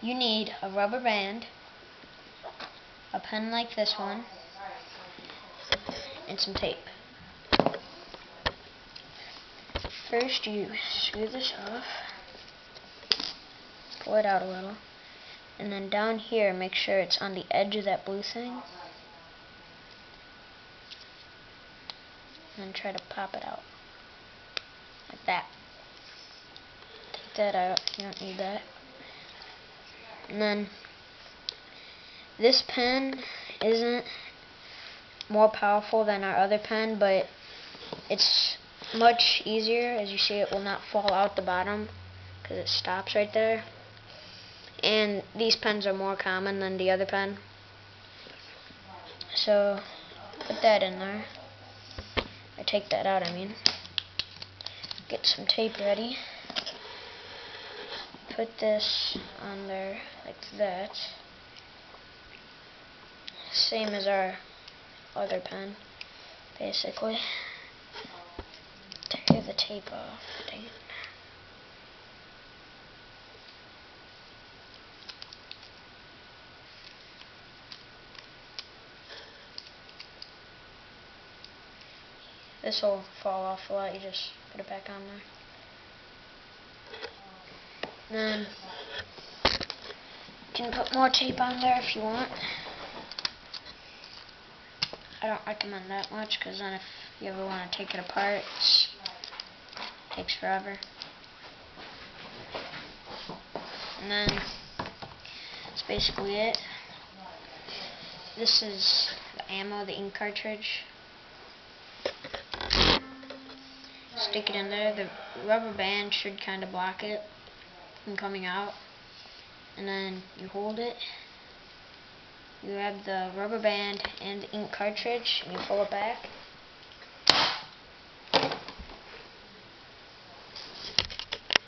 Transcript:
you need a rubber band, a pen like this one, and some tape. First you screw this off, pull it out a little, and then down here make sure it's on the edge of that blue thing, and then try to pop it out, like that. Take that out, you don't need that. And then this pen isn't more powerful than our other pen, but it's much easier. As you see, it will not fall out the bottom because it stops right there. And these pens are more common than the other pen, so put that in there, or take that out, I mean. Get some tape ready, put this on there like that, same as our other pen basically. Tear the tape off. Dang it. This will fall off a lot, you just put it back on there. Then you can put more tape on there if you want. I don't recommend that much because then if you ever want to take it apart, it takes forever. And then that's basically it. This is the ammo, the ink cartridge. Stick it in there. The rubber band should kind of block it from coming out. And then you hold it. You grab the rubber band and the ink cartridge and you pull it back.